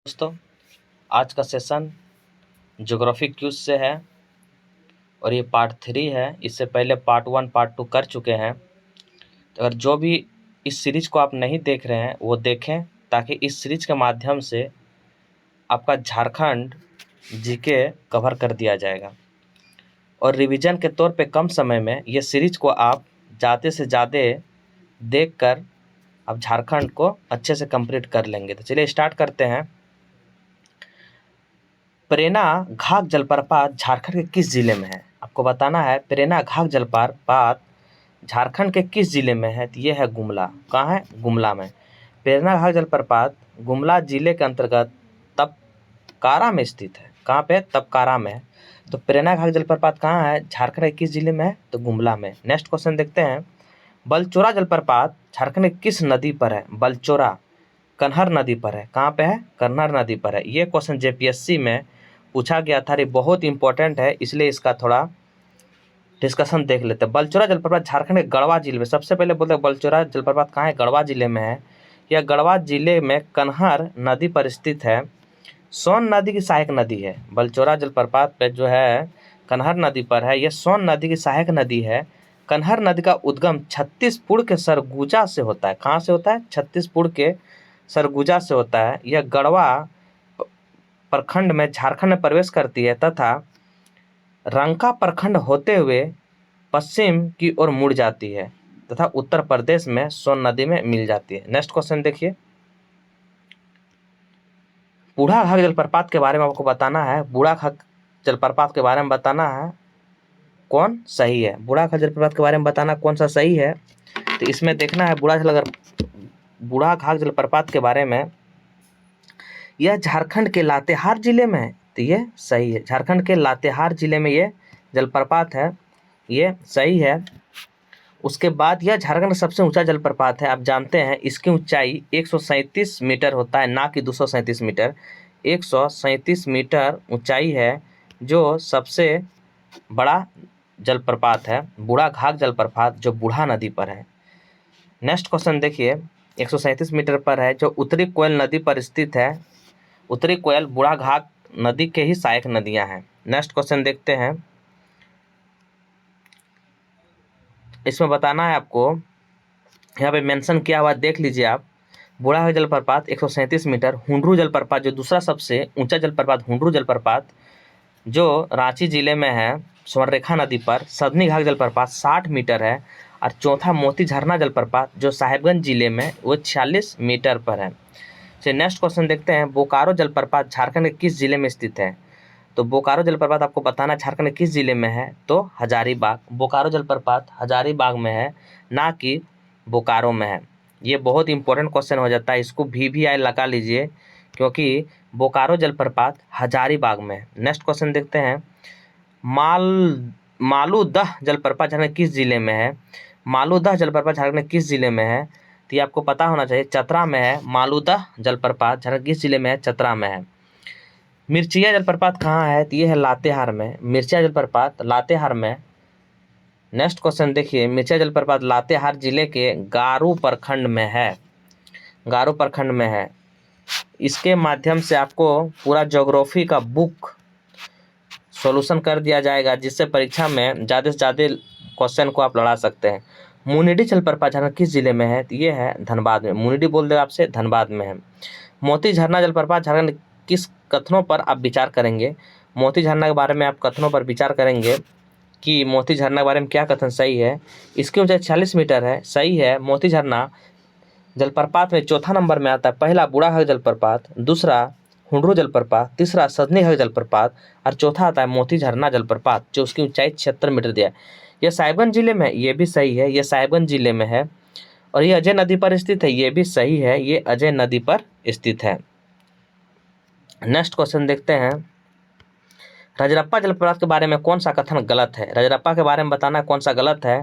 दोस्तों, आज का सेशन ज्योग्राफी क्यूज से है और ये पार्ट 3 है। इससे पहले पार्ट 1 पार्ट 2 कर चुके हैं। तो अगर जो भी इस सीरीज को आप नहीं देख रहे हैं वो देखें, ताकि इस सीरीज के माध्यम से आपका झारखंड जीके कवर कर दिया जाएगा और रिवीजन के तौर पे कम समय में ये सीरीज को आप ज़्यादा से ज़्यादा देखकर आप झारखंड को अच्छे से कंप्लीट कर लेंगे। तो चलिए स्टार्ट करते हैं। प्रेना घाघ जलप्रपात झारखंड के किस जिले में है? आपको बताना है प्रेना घाघ जलप्रपात झारखंड के किस जिले में है? तो ये है गुमला। कहाँ है? गुमला में। प्रेना घाघ जलप्रपात गुमला जिले के अंतर्गत तपकारा में स्थित है। कहाँ पे? तपकारा में। तो प्रेना घाघ जलप्रपात कहाँ है? झारखंड के किस जिले में है? तो गुमला में। नेक्स्ट क्वेश्चन देखते हैं। बलचोरा जलप्रपात झारखंड के किस नदी पर है? बलचोरा कन्हर नदी पर है। कहाँ पे है? कन्हर नदी पर है। ये क्वेश्चन जेपीएससी में पूछा गया था। ये बहुत इंपॉर्टेंट है, इसलिए इसका थोड़ा डिस्कशन देख लेते हैं। बलचोरा जलप्रपात झारखंड के गढ़वा जिले में। सबसे पहले बोलते हैं बलचोरा जलप्रपात कहाँ है? गढ़वा जिले में है। यह गढ़वा जिले में कन्हर नदी पर स्थित है। सोन नदी की सहायक नदी है। बलचोरा जलप्रपात पे जो है कन्हर नदी पर है। यह सोन नदी की सहायक नदी है। कन्हर नदी का उद्गम छत्तीसपुर के सरगुजा से होता है। कहाँ से होता है? छत्तीसपुर के सरगुजा से होता है। यह गढ़वा प्रखंड में झारखंड में प्रवेश करती है तथा रंका प्रखंड होते हुए पश्चिम की ओर मुड़ जाती है तथा उत्तर प्रदेश में सोन नदी में मिल जाती है। नेक्स्ट क्वेश्चन देखिए। बूढ़ा घाघ जलप्रपात के बारे में आपको बताना है। बूढ़ा घाघ जलप्रपात के बारे में बताना है कौन सही है। बूढ़ा घाघ जलप्रपात के बारे में बताना कौन सा सही है। तो इसमें देखना है बूढ़ा घाघ जलप्रपात के बारे में, यह झारखंड के लातेहार जिले में है। तो ये सही है। झारखंड के लातेहार जिले में ये जलप्रपात है, ये सही है। उसके बाद यह झारखंड का सबसे ऊंचा जलप्रपात है। आप जानते हैं इसकी ऊंचाई 137 मीटर होता है, ना कि 237 मीटर। 137 मीटर ऊंचाई है, जो सबसे बड़ा जलप्रपात है बूढ़ा घाघ जलप्रपात, जो बूढ़ा नदी पर है। नेक्स्ट क्वेश्चन देखिए। 137 मीटर पर है, जो उत्तरी कोयल नदी पर स्थित है। उत्तरी कोयल बूढ़ा घाघ नदी के ही सहायक नदियां हैं। नेक्स्ट क्वेश्चन देखते हैं। इसमें बताना है आपको, यहाँ पे मेंशन किया हुआ देख लीजिए आप। बूढ़ा घाघ जलप्रपात 137 मीटर। हुंडरू जलप्रपात जो दूसरा सबसे ऊंचा जलप्रपात, हुंडरू जलप्रपात जो रांची जिले में है स्वर्णरेखा नदी पर। सदनी घाघ जलप्रपात 60 मीटर है। और चौथा मोती झरना जलप्रपात जो साहेबगंज जिले में, वो 46 मीटर पर है। चलिए नेक्स्ट क्वेश्चन देखते हैं। बोकारो जलप्रपात झारखंड के किस जिले में स्थित है? तो बोकारो जलप्रपात आपको बताना झारखंड के किस जिले में है? तो हजारीबाग। बोकारो जलप्रपात हजारीबाग में है, ना कि बोकारो में है। ये बहुत इंपॉर्टेंट क्वेश्चन हो जाता है, इसको VVI लगा लीजिए, क्योंकि बोकारो जलप्रपात हजारीबाग में है। नेक्स्ट क्वेश्चन देखते हैं। मालूदह जलप्रपात झारखंड किस जिले में है? मालूदह जलप्रपात झारखंड किस जिले में है? तो ये आपको पता होना चाहिए, चतरा में है। मालूदह जलप्रपात झारखंड किस जिले में है? चतरा में है। मिर्चिया जलप्रपात कहाँ है? तो ये है लातेहार में। मिर्चिया जलप्रपात लातेहार में। नेक्स्ट क्वेश्चन देखिए। मिर्चिया जलप्रपात लातेहार जिले के गारू प्रखंड में है। गारू प्रखंड में है। इसके माध्यम से आपको पूरा ज्योग्राफी का बुक सॉल्यूशन कर दिया जाएगा, जिससे परीक्षा में ज़्यादा से ज़्यादा क्वेश्चन को आप लड़ा सकते हैं। मुनिडी जलप्रपात झारखंड किस जिले में है? तो ये है धनबाद में। मुनिडी बोल दे आपसे, धनबाद में है। मोती झरना जलप्रपात झारखंड किस कथनों पर आप विचार करेंगे? मोती झरना के बारे में आप कथनों पर विचार करेंगे कि मोती झरना के बारे में क्या कथन सही है। इसकी ऊंचाई 40 मीटर है, सही है। मोती झरना जलप्रपात में चौथा नंबर में आता है। पहला बूढ़ा घाघ जलप्रपात, दूसरा हुंडरू जलप्रपात, तीसरा सदनी घाघ जलप्रपात और चौथा आता है मोती झरना जलप्रपात, जो उसकी ऊंचाई 76 मीटर दिया है। यह साहिबगंज जिले में, ये भी सही है, यह साहिबगंज जिले में है। और ये अजय नदी पर स्थित है, ये भी सही है, ये अजय नदी पर स्थित है। नेक्स्ट क्वेश्चन देखते हैं। रजरप्पा जलप्रपात के बारे में कौन सा कथन गलत है? रजरप्पा के बारे में बताना कौन सा गलत है।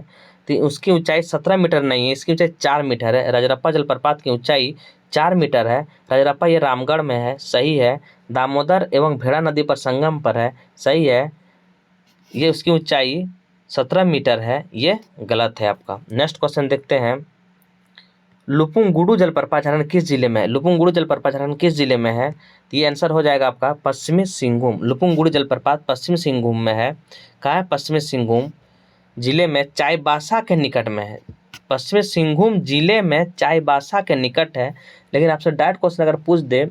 तो उसकी ऊंचाई 17 मीटर नहीं है, इसकी ऊंचाई 4 मीटर है। रजरप्पा जलप्रपात की ऊंचाई 4 मीटर है। रजरप्पा ये रामगढ़ में है, सही है। दामोदर एवं भेड़ा नदी पर संगम पर है, सही है। ये उसकी ऊंचाई 17 मीटर है, ये गलत है आपका। नेक्स्ट क्वेश्चन देखते हैं। लुपुंगुडू जलप्रपात झारखंड किस जिले में है? लुपुंगुडू जलप्रपात झारखंड किस जिले में है? तो ये आंसर हो जाएगा आपका पश्चिमी सिंहभूम। लुपुंगुडू जलप्रपात पश्चिमी सिंहभूम में है। कहाँ है? पश्चिमी सिंहभूम जिले में चाईबासा के निकट में है। पश्चिमी सिंहभूम जिले में चाईबासा के निकट है। लेकिन आपसे डायरेक्ट क्वेश्चन अगर पूछ दे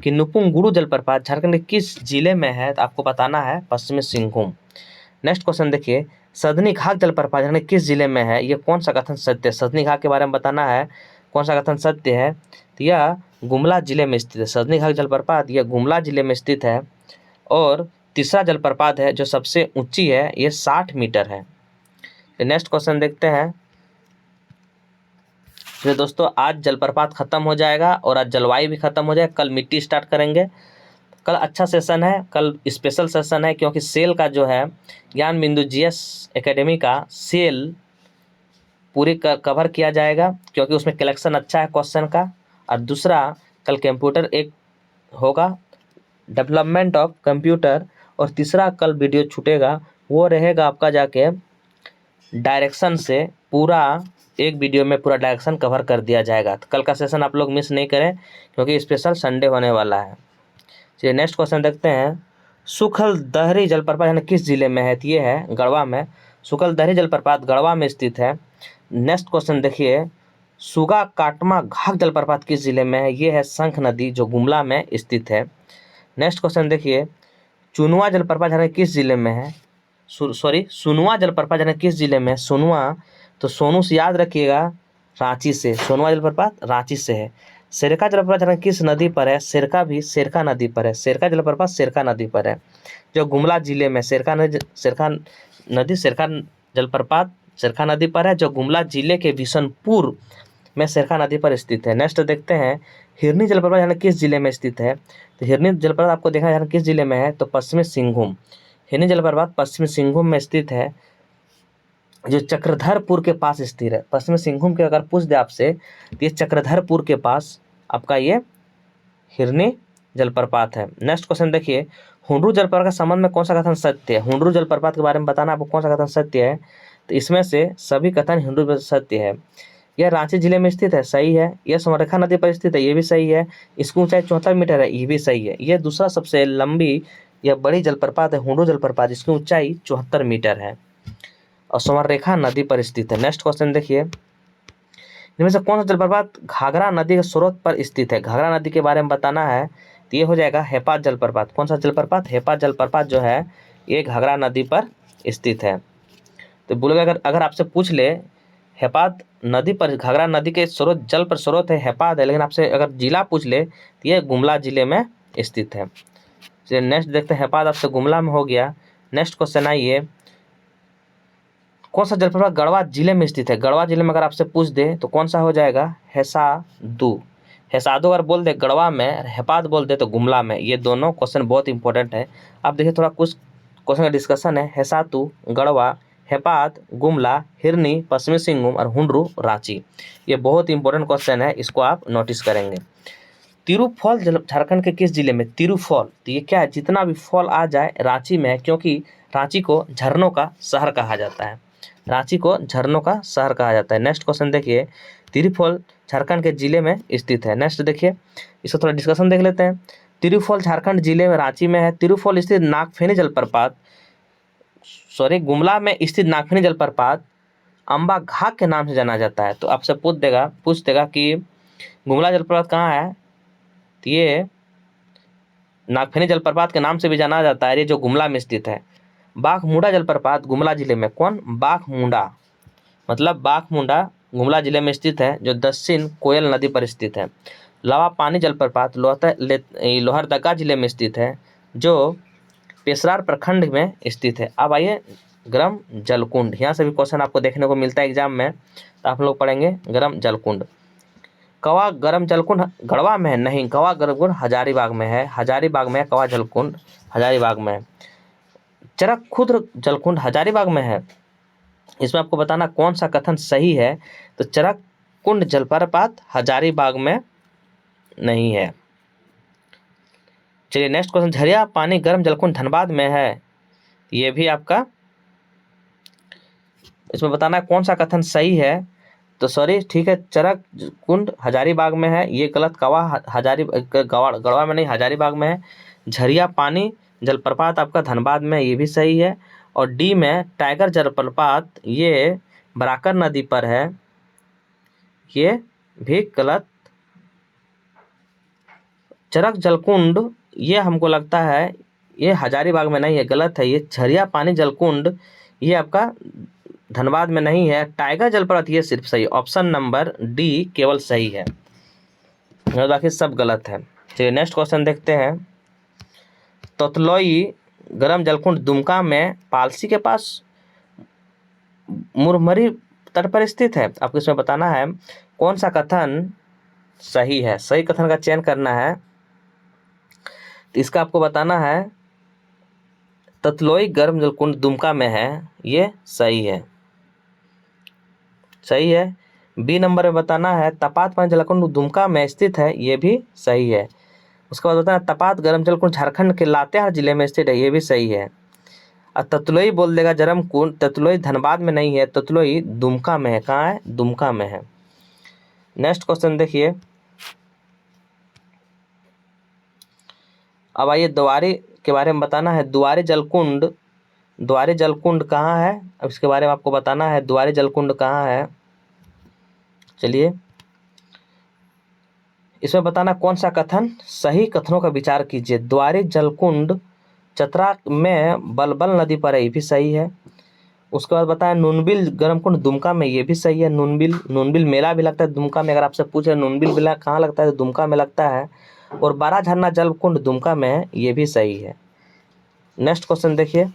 कि नुपुंगुडू जलप्रपात झारखंड के किस जिले में है, तो आपको बताना है पश्चिमी सिंहभूम। नेक्स्ट क्वेश्चन देखिए, सदनी घाट जलप्रपात झारखंड किस जिले में है? ये कौन सा कथन सत्य है? सदनी घाट के बारे में बताना है कौन सा कथन सत्य है। तो यह गुमला जिले में स्थित है। सदनी घाट जलप्रपात यह गुमला जिले में स्थित है। और तीसरा जलप्रपात है जो सबसे ऊंची है, ये 60 मीटर है। नेक्स्ट क्वेश्चन देखते हैं। तो दोस्तों आज जलप्रपात खत्म हो जाएगा और आज जलवायु भी खत्म हो जाएगा। कल मिट्टी स्टार्ट करेंगे। कल अच्छा सेशन है, कल स्पेशल सेशन है, क्योंकि सेल का जो है ज्ञान बिंदु जीएस एकेडमी का सेल पूरी कवर किया जाएगा, क्योंकि उसमें कलेक्शन अच्छा है क्वेश्चन का। और दूसरा कल कंप्यूटर एक होगा, डेवलपमेंट ऑफ कंप्यूटर। और तीसरा कल वीडियो छूटेगा, वो रहेगा आपका जाके डायरेक्शन से। पूरा एक वीडियो में पूरा डायरेक्शन कवर कर दिया जाएगा। तो कल का सेशन आप लोग मिस नहीं करें, क्योंकि स्पेशल संडे होने वाला है। चलिए नेक्स्ट क्वेश्चन देखते हैं। सुखलदहरी जलप्रपात किस जिले में है? तो ये है गढ़वा में। सुखलदहरी जलप्रपात गढ़वा में स्थित है। नेक्स्ट क्वेश्चन देखिए, सुगा काटमा घाट जलप्रपात किस जिले में है? ये है शंख नदी जो गुमला में स्थित है। नेक्स्ट क्वेश्चन देखिए, चुनुआ जलप्रपात किस जिले में है? सुनुआ जलप्रपात किस जिले में है? सुनुआ तो सोनू से याद रखिएगा, रांची से। सोनुआ जलप्रपात रांची से है। सेरका जलप्रपात किस नदी पर है? सेरका भी सेरका नदी पर है। सेरका जलप्रपात सेरका नदी पर है, जो गुमला जिले में। सेरका जलप्रपात सेरका नदी पर है, जो गुमला जिले के बिशनपुर में सेरका नदी पर स्थित है। नेक्स्ट देखते हैं, हिरनी जलप्रपात किस जिले में स्थित है? तो हिरनी जलप्रपात आपको देखना है किस जिले में है, तो पश्चिमी सिंहभूम। हिरनी जलप्रपात पश्चिमी सिंहभूम में स्थित है, जो चक्रधरपुर के पास स्थित है। पश्चिमी सिंहभूम के अगर पूछ दे आपसे, तो ये चक्रधरपुर के पास आपका ये हिरनी जलप्रपात है। नेक्स्ट क्वेश्चन देखिए, हुंडरू जलप्रपात के संबंध में कौन सा कथन सत्य है? हुंडरू जलप्रपात के बारे में बताना आपको कौन सा कथन सत्य है। तो इसमें से सभी कथन हुंडरू सत्य है। यह रांची जिले में स्थित है, सही है। यह समरेखा नदी पर स्थित है, ये भी सही है। इसकी ऊंचाई 74 मीटर है, ये भी सही है। यह दूसरा सबसे लंबी या बड़ी जलप्रपात है हुंडरू जलप्रपात, जिसकी ऊंचाई 74 मीटर है और समरेखा नदी पर स्थित है। नेक्स्ट क्वेश्चन देखिए, इनमें से कौन सा जलप्रपात घाघरा नदी के स्रोत पर स्थित है? घाघरा नदी के बारे में बताना है, तो ये हो जाएगा हेपात जलप्रपात। कौन सा जलप्रपात? हेपात जलप्रपात जो है ये घाघरा नदी पर स्थित है। तो बोलेगा अगर आपसे पूछ ले हेपात नदी पर, घाघरा नदी के स्रोत जल पर स्रोत है हेपात है, लेकिन आपसे अगर जिला पूछ ले तो ये गुमला जिले में स्थित है। चलिए नेक्स्ट देखते हैं, हेपात आपसे गुमला में हो गया। नेक्स्ट क्वेश्चन आइए, कौन सा जलप्रपात गढ़वा जिले में स्थित है? गढ़वा जिले में अगर आपसे पूछ दे तो कौन सा हो जाएगा? हेसादू। हेसादू अगर बोल दे गढ़वा में, हेपात बोल दे तो गुमला में। ये दोनों क्वेश्चन बहुत इंपॉर्टेंट है। आप देखिए थोड़ा कुछ क्वेश्चन का डिस्कशन है। हेसातू गढ़वा, हेपात गुमला, हिरनी पश्चिमी सिंहभूम और हुंडरू रांची। ये बहुत इंपॉर्टेंट क्वेश्चन है, इसको आप नोटिस करेंगे। तिरुफॉल झारखंड के किस जिले में? तिरुफॉल तो ये क्या है? जितना भी फॉल आ जाए रांची में है, क्योंकि रांची को झरनों का शहर कहा जाता है। रांची को झरनों का शहर कहा जाता है। नेक्स्ट क्वेश्चन देखिए, तिरुफॉल झारखंड के जिले में स्थित है। नेक्स्ट देखिए, इसको थोड़ा डिस्कशन देख लेते हैं। तिरुफॉल झारखंड जिले में रांची में है। तिरुफॉल स्थित नागफेनी जलप्रपात, गुमला में स्थित नागफेनी जलप्रपात अम्बा घाट के नाम से जाना जाता है। तो आपसे पूछ देगा कि गुमला जलप्रपात कहाँ है? तो ये नागफेनी जलप्रपात के नाम से भी जाना जाता है, ये जो गुमला में स्थित है। बाघमुंडा जलप्रपात गुमला जिले में, कौन? बाघमुंडा, मतलब बाघमुंडा गुमला जिले में स्थित है, जो दक्षिण कोयल नदी पर स्थित है। लावा पानी जलप्रपात लोहरदगा जिले में स्थित है, जो पेशरार प्रखंड में स्थित है। अब आइए गरम जलकुंड, यहाँ से भी क्वेश्चन आपको देखने को मिलता है एग्जाम में, तो आप लोग पढ़ेंगे गरम जलकुंड। कवा गरम जलकुंड गढ़वा में है? नहीं, कवा गरम जलकुंड हजारीबाग में है। हजारीबाग में है कवा जलकुंड, हजारीबाग में है। चरक खुर्द जलकुंड हजारीबाग में है। इसमें आपको बताना कौन सा कथन सही है। तो चरक कुंड जलप्रपात हजारीबाग में नहीं है। चलिए नेक्स्ट क्वेश्चन, झरिया पानी गर्म जलकुंड धनबाद में है। ये भी आपका इसमें बताना कौन सा कथन सही है। तो सॉरी ठीक है, चरक कुंड हजारीबाग में है, ये गलत। कवा गढ़वा में नहीं, हजारीबाग में है। झरिया पानी जलप्रपात आपका धनबाद में, ये भी सही है। और डी में टाइगर जलप्रपात, ये बराकर नदी पर है, ये भी गलत। चरक जलकुंड ये हमको लगता है ये हजारीबाग में नहीं है, गलत है। ये झरिया पानी जलकुंड ये आपका धनबाद में नहीं है। टाइगर जलप्रपात ये सिर्फ सही, ऑप्शन नंबर डी केवल सही है, और बाकी सब गलत है। चलिए नेक्स्ट क्वेश्चन देखते हैं। तोतलोई गर्म जलकुंड दुमका में पालसी के पास मुरमरी तट पर स्थित है। आपको इसमें बताना है कौन सा कथन सही है, सही कथन का चयन करना है। तो इसका आपको बताना है ततलोई गर्म जलकुंड दुमका में है, ये सही है, सही है। बी नंबर में बताना है तपात पानी जलकुंड दुमका में स्थित है, ये भी सही है। उसके बाद बताना तपात गर्म जलकुंड झारखंड के लातेहार जिले में स्थित है, ये भी सही है। और ततलोई बोल देगा जरम कुंड, ततलोई धनबाद में नहीं है, ततलोई दुमका में है। कहाँ है? दुमका में है। नेक्स्ट क्वेश्चन देखिए। अब आइए द्वारी के बारे में बताना है। द्वारी जलकुंड कहाँ है, अब इसके बारे में आपको बताना है। द्वारी जलकुंड कहाँ है, चलिए इसमें बताना कौन सा कथन सही, कथनों का विचार कीजिए। द्वारी जलकुंड चतरा में बलबल नदी पर है, ये भी सही है। उसके बाद बताया नूनबिल गर्मकुंड दुमका में, ये भी सही है। नूनबिल मेला भी लगता है दुमका में। अगर आपसे पूछे नूनबिल मेला कहाँ लगता है तो दुमका में लगता है। और बारह झरना जलकुंड दुमका में है, ये भी सही है। नेक्स्ट क्वेश्चन देखिए।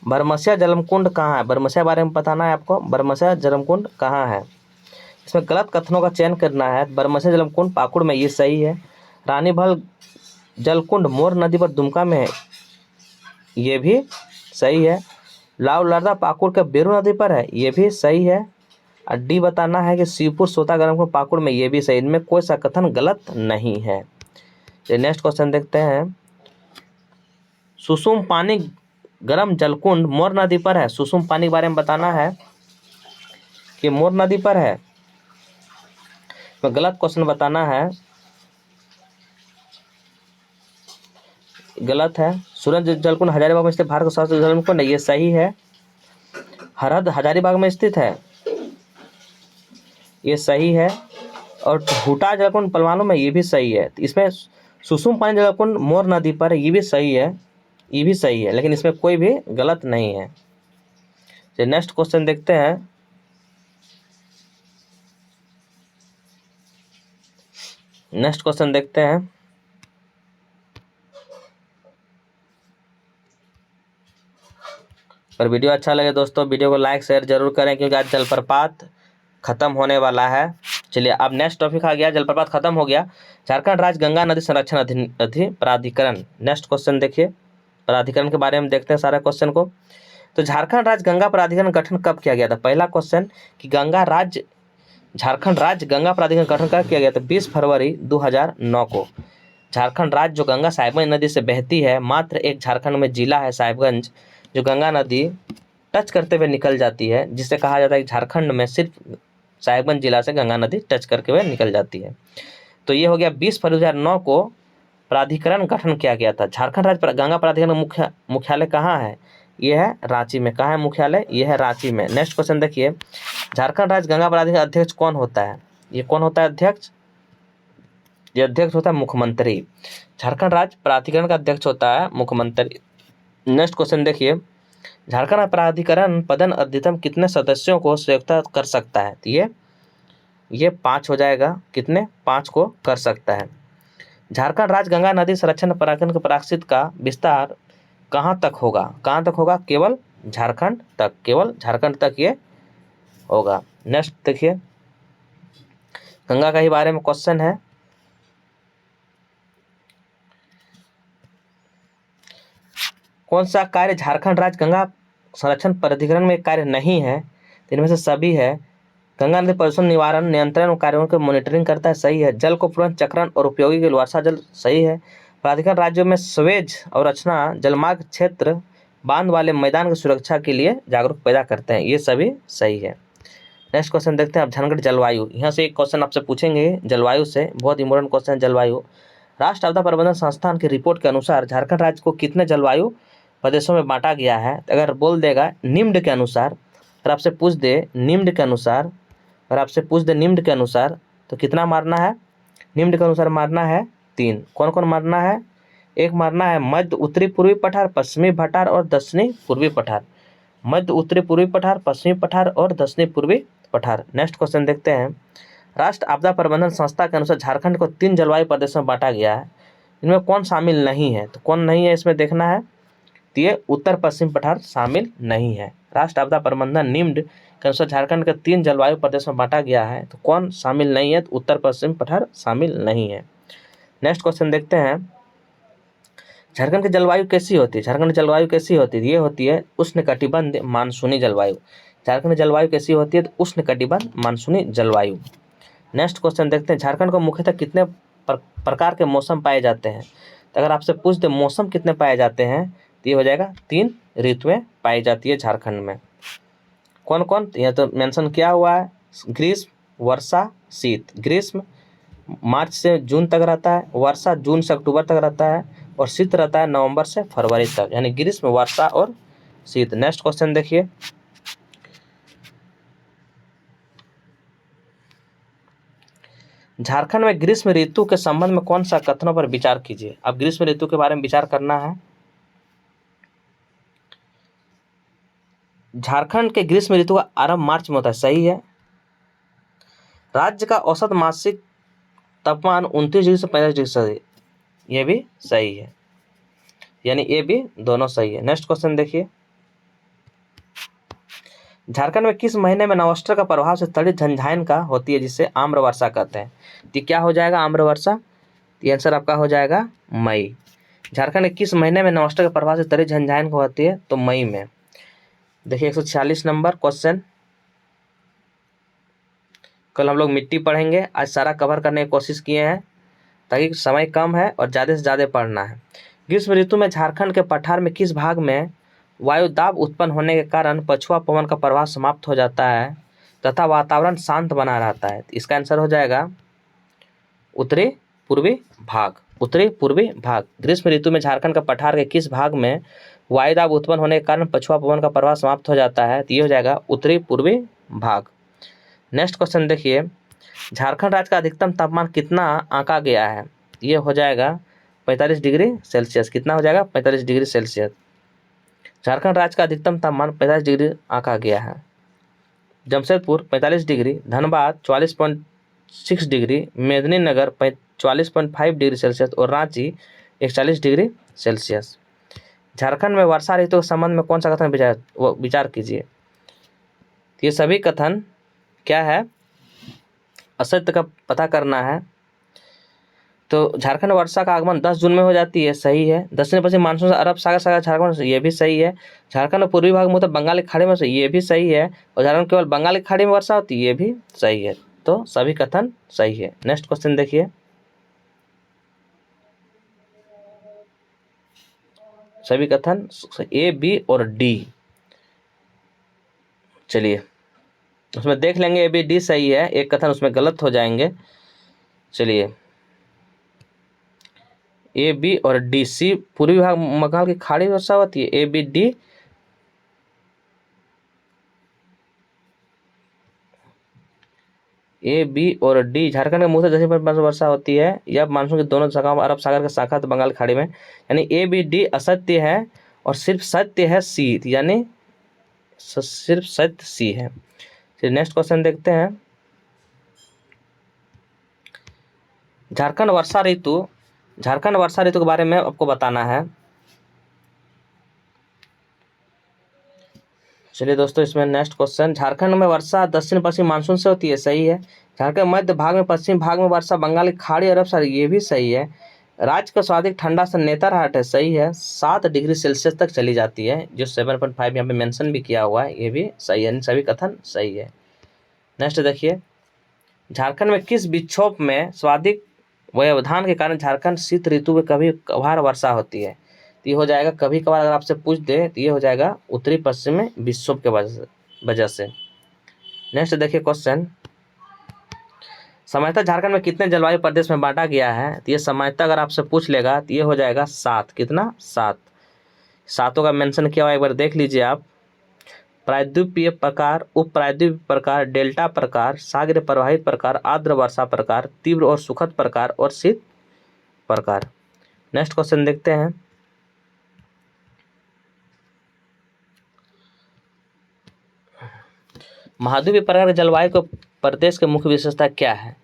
बरमसिया जलकुंड कहाँ है, बरमसिया बारे में बताना है आपको। बरमसिया जलकुंड कहाँ है, इसमें गलत कथनों का चयन करना है। बरमसिया जलकुंड पाकुड़ में, ये सही है। रानीभल जलकुंड मोर नदी पर दुमका में है, ये भी सही है। लाव लरदा पाकुड़ के बेरू नदी पर है, ये भी सही है। और डी बताना है कि शिवपुर सोता गर्मकुंड पाकुड़ में, ये भी सही। इनमें कोई सा कथन गलत नहीं है। चलिए नेक्स्ट क्वेश्चन देखते हैं। सुसुम पानी गर्म जलकुंड मोर नदी पर है, सुसुम पानी के बारे में बताना है कि मोर नदी पर है। तो गलत क्वेश्चन बताना है, गलत है। सूरज जलकुंड हजारीबाग में स्थित भारत का सबसे जलकुंड है, ये सही है। हरहद हजारीबाग में स्थित है, ये सही है। और हुटा जलकुंड पलवानों में, ये भी सही है। इसमें सुसुम पानी जलकुंड मोर नदी पर है, ये भी सही है, ये भी सही है, लेकिन इसमें कोई भी गलत नहीं है। चलिए नेक्स्ट क्वेश्चन देखते हैं। नेक्स्ट क्वेश्चन देखते हैं। पर वीडियो अच्छा लगे दोस्तों, वीडियो को लाइक शेयर जरूर करें, क्योंकि आज जलप्रपात खत्म होने वाला है। चलिए अब नेक्स्ट टॉपिक आ गया, जलप्रपात खत्म हो गया। झारखंड राज्य गंगा नदी संरक्षण प्राधिकरण। नेक्स्ट क्वेश्चन देखिए, प्राधिकरण के बारे में देखते हैं सारे क्वेश्चन को। तो झारखंड राज्य गंगा प्राधिकरण गठन कब किया गया था? पहला क्वेश्चन कि झारखंड राज्य गंगा प्राधिकरण गठन कब किया गया था? 20 फरवरी 2009 को। झारखंड राज्य जो गंगा साहिबगंज नदी से बहती है, मात्र एक झारखंड में जिला है साहिबगंज, जो गंगा नदी टच करते हुए निकल जाती है, जिसे कहा जाता है कि झारखंड में सिर्फ साहिबगंज जिला से गंगा नदी टच करके हुए निकल जाती है। तो ये हो गया 20 फरवरी 2009 को प्राधिकरण गठन किया गया था। झारखंड राज्य गंगा प्राधिकरण मुख्यालय कहाँ है? ये है रांची में। कहाँ है मुख्यालय? ये है रांची में। नेक्स्ट क्वेश्चन देखिए। झारखंड राज्य गंगा प्राधिकरण अध्यक्ष कौन होता है? ये कौन होता है अध्यक्ष? ये अध्यक्ष होता है मुख्यमंत्री। झारखंड राज्य प्राधिकरण का अध्यक्ष होता है मुख्यमंत्री। नेक्स्ट क्वेश्चन देखिए। झारखंड प्राधिकरण पदन अधिकतम कितने सदस्यों को संयुक्त कर सकता है? ये 5 हो जाएगा। कितने? 5 को कर सकता है। झारखंड राज्य गंगा नदी संरक्षण प्राधिकरण के पराक्षित का विस्तार कहाँ तक होगा? कहाँ तक होगा? केवल झारखंड तक, केवल झारखंड तक ये होगा। नेक्स्ट देखिए, गंगा का ही बारे में क्वेश्चन है। कौन सा कार्य झारखंड राज्य गंगा संरक्षण प्राधिकरण में कार्य नहीं है? इनमें से सभी है। गंगा नदी प्रदूषण निवारण नियंत्रण और कार्यों की मॉनिटरिंग करता है, सही है। जल को पुनर्चक्रण और उपयोगी के लिए वर्षा जल, सही है। प्राधिकरण राज्यों में स्वेज और रचना जलमार्ग क्षेत्र बांध वाले मैदान की सुरक्षा के लिए जागरूक पैदा करते हैं, ये सभी सही है। नेक्स्ट क्वेश्चन देखते हैं अब झारखंड जलवायु। यहाँ से एक क्वेश्चन आपसे पूछेंगे जलवायु से, बहुत इंपॉर्टेंट क्वेश्चन है जलवायु। राष्ट्रीय आपदा प्रबंधन संस्थान की रिपोर्ट के अनुसार झारखंड राज्य को कितने जलवायु प्रदेशों में बांटा गया है? अगर बोल देगा निम्न के अनुसार, अगर आपसे पूछ दे निम्न के अनुसार, अगर आपसे पूछ दे निम्न के अनुसार, तो कितना मारना है? निम्न के अनुसार मारना है 3। कौन कौन मारना है? एक मारना है मध्य उत्तरी पूर्वी पठार, पश्चिमी पठार और दक्षिणी पूर्वी पठार। मध्य उत्तरी पूर्वी पठार, पश्चिमी पठार और दक्षिणी पूर्वी पठार। नेक्स्ट क्वेश्चन देखते हैं राष्ट्र आपदा प्रबंधन संस्था के अनुसार झारखंड को 3 जलवायु प्रदेशों में बांटा गया है, इनमें कौन शामिल नहीं है? तो कौन नहीं है इसमें देखना है, तो ये उत्तर पश्चिम पठार शामिल नहीं है। राष्ट्र आपदा प्रबंधन निम्न के अनुसार झारखंड के 3 जलवायु प्रदेश में बांटा गया है, तो कौन शामिल नहीं है? तो उत्तर पश्चिम पठार शामिल नहीं है। नेक्स्ट क्वेश्चन देखते हैं झारखंड की जलवायु कैसी होती है? झारखंड की जलवायु कैसी होती है? ये होती है उष्णकटिबंध मानसूनी जलवायु। झारखंड की जलवायु कैसी होती है? तो उष्णकटिबंध मानसूनी जलवायु। नेक्स्ट क्वेश्चन देखते हैं झारखंड को मुख्यतः कितने प्रकार के मौसम पाए जाते हैं? तो अगर आपसे पूछ दे मौसम कितने पाए जाते हैं, तो ये हो जाएगा 3 ऋतुएं पाई जाती है झारखंड में। कौन कौन? यह तो मेंशन किया हुआ है, ग्रीष्म, वर्षा, शीत। ग्रीष्म मार्च से जून तक रहता है, वर्षा जून से अक्टूबर तक रहता है, और शीत रहता है नवंबर से फरवरी तक, यानी ग्रीष्म, वर्षा और शीत। नेक्स्ट क्वेश्चन देखिए झारखंड में ग्रीष्म ऋतु के संबंध में कौन सा कथनों पर विचार कीजिए। अब ग्रीष्म ऋतु के बारे में विचार करना है। झारखंड के ग्रीष्म ऋतु का आरंभ मार्च में होता है, सही है। राज्य का औसत मासिक तापमान 29 डिग्री से 35 डिग्री सेल्सियस, ये भी सही है, यानी ये भी दोनों सही है। नेक्स्ट क्वेश्चन देखिए झारखंड में किस महीने में नवस्टर का प्रभाव से तड़ित झंझाइन का होती है, जिसे आम्र वर्षा कहते हैं? तो क्या हो जाएगा आम्र वर्षा? तो आंसर आपका हो जाएगा मई। झारखंड के किस महीने में नवस्टर के प्रभाव से तड़ित झंझाइन को होती है? तो मई में। देखिए 146 नंबर क्वेश्चन। कल हम लोग मिट्टी पढ़ेंगे, आज सारा कवर करने की कोशिश किए हैं ताकि समय कम है और ज़्यादा से ज़्यादा पढ़ना है। ग्रीष्म ऋतु में झारखंड के पठार में किस भाग में वायु दाब उत्पन्न होने के कारण पछुआ पवन का प्रभाव समाप्त हो जाता है तथा वातावरण शांत बना रहता है? इसका आंसर हो जाएगा उत्तरी पूर्वी भाग। उत्तरी पूर्वी भाग। ग्रीष्म ऋतु में झारखंड का पठार के किस भाग में वायु दाब उत्पन्न होने के कारण पछुआ पवन का प्रभाव समाप्त हो जाता है? तो ये हो जाएगा उत्तरी पूर्वी भाग। नेक्स्ट क्वेश्चन देखिए झारखंड राज्य का अधिकतम तापमान कितना आंका गया है? ये हो जाएगा 45 डिग्री सेल्सियस। कितना हो जाएगा? 45 डिग्री सेल्सियस। झारखंड राज्य का अधिकतम तापमान 45 डिग्री आंका गया है। Jamshedpur 45 degree, Dhanbad 44.6 degree, Medininagar 44.5 degree Celsius और रांची 41 डिग्री सेल्सियस। झारखंड में वर्षा ऋतु के संबंध में कौन सा कथन विचार कीजिए। ये सभी कथन क्या है? असत्य का पता करना है। तो झारखंड वर्षा का आगमन 10 जून में हो जाती है, सही है। दक्षिण पश्चिम मानसून से अरब सागर झारखंड से, ये भी सही है। झारखंड पूर्वी भाग में होता है बंगाल की खाड़ी में से, ये भी सही है। और झारखंड केवल बंगाल की खाड़ी में वर्षा होती है, ये भी सही है। तो सभी कथन सही है। नेक्स्ट क्वेश्चन देखिए सभी कथन ए, बी और डी। चलिए उसमें देख लेंगे, ए, बी, डी सही है, एक कथन उसमें गलत हो जाएंगे। चलिए ए, बी और डी। सी पूर्वी भाग बंगाल की खाड़ी वर्षा होती है, ए, बी, डी। ए, बी और डी। झारखंड के मुख्य दक्षिण पश्चिम वर्षा होती है, यह मानसून के दोनों शाखाओं अरब सागर के शाखा तो बंगाल खाड़ी में, यानी ए, बी, डी असत्य है और सिर्फ सत्य है सी, यानी सिर्फ सत्य सी है। फिर नेक्स्ट क्वेश्चन देखते हैं झारखंड वर्षा ऋतु के बारे में आपको बताना है। चलिए दोस्तों इसमें नेक्स्ट क्वेश्चन झारखंड में वर्षा दक्षिण पश्चिम मानसून से होती है, सही है। झारखंड मध्य भाग में पश्चिम भाग में वर्षा बंगाल की खाड़ी अरब सागर, ये भी सही है। राज्य का सर्वाधिक ठंडा स्थान नेतरहाट है, सही है। 7 डिग्री सेल्सियस तक चली जाती है, जो 7.5 यहाँ पे मेंशन भी किया हुआ है, ये भी सही है। सभी कथन सही है। नेक्स्ट देखिए झारखंड में किस विक्षोभ में सर्वाधिक व्यवधान के कारण झारखंड शीत ऋतु में कभी कभार वर्षा होती है? तो ये हो जाएगा कभी कभार। अगर आपसे पूछ दे तो ये हो जाएगा उत्तरी पश्चिम में विक्षोभ के वजह से। नेक्स्ट देखिए क्वेश्चन, सामान्यतः झारखंड में कितने जलवायु प्रदेश में बांटा गया है? तो ये सामान्यतः अगर आपसे पूछ लेगा तो ये हो जाएगा 7। कितना? 7। 7 का मेंशन किया हुआ, एक बार देख लीजिए आप। प्रायद्वीपीय प्रकार, उप प्रायद्वीपीय प्रकार, डेल्टा प्रकार, सागरीय प्रवाहित प्रकार, आर्द्र वर्षा प्रकार, तीव्र और सुखद प्रकार और शीत प्रकार। नेक्स्ट क्वेश्चन देखते हैं, महाद्वीपीय प्रकार के जलवायु को प्रदेश के मुख्य विशेषता क्या है?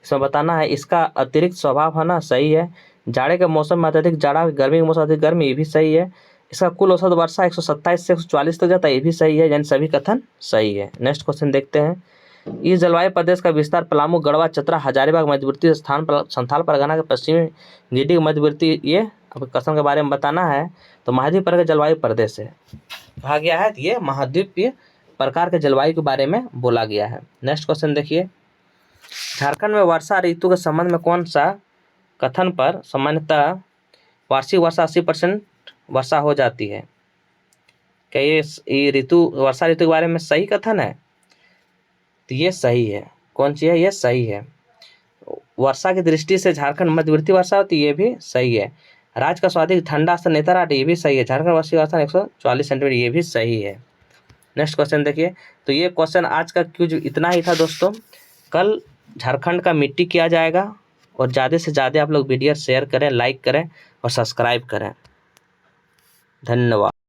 इसमें बताना है। इसका अतिरिक्त स्वभाव है ना, सही है। जाड़े के मौसम में अत्यधिक जाड़ा, गर्मी के मौसम अधिक गर्मी, ये भी सही है। इसका कुल औसत वर्षा 127 से 144 तक जाता है, ये भी सही है। यानी सभी कथन सही है। नेक्स्ट क्वेश्चन देखते हैं, इस जलवायु प्रदेश का विस्तार पलामू, गढ़वा, चतरा, हजारीबाग मध्यवर्ती स्थान पर, संथाल परगना के पश्चिमी गिरिडीह के मध्यवर्ती, ये अब कसम के बारे में बताना है। तो महाद्वीप प्रकार के जलवायु प्रदेश है, कहा गया है। ये महाद्वीपीय प्रकार के जलवायु के बारे में बोला गया है। नेक्स्ट क्वेश्चन देखिए, झारखंड में वर्षा ऋतु के संबंध में कौन सा कथन पर सामान्यतः वार्षिक वर्षा 80% वर्षा हो जाती है? क्या ये ऋतु, वर्षा ऋतु के बारे में सही कथन है? तो ये सही है। कौन सी है? ये सही है। वर्षा की दृष्टि से झारखंड मध्यवर्ती वर्षा होती है, ये भी सही है। राज्य का सर्वाधिक ठंडा स्थल नेतरहाट, ये भी सही है। झारखंड वार्षिक वर्षा 144 सेंटीमीटर, ये भी सही है। नेक्स्ट क्वेश्चन देखिए, तो ये क्वेश्चन आज का क्यूज इतना ही था दोस्तों। कल झारखंड का मिट्टी किया जाएगा, और ज़्यादा से ज़्यादा आप लोग वीडियो शेयर करें, लाइक करें और सब्सक्राइब करें। धन्यवाद।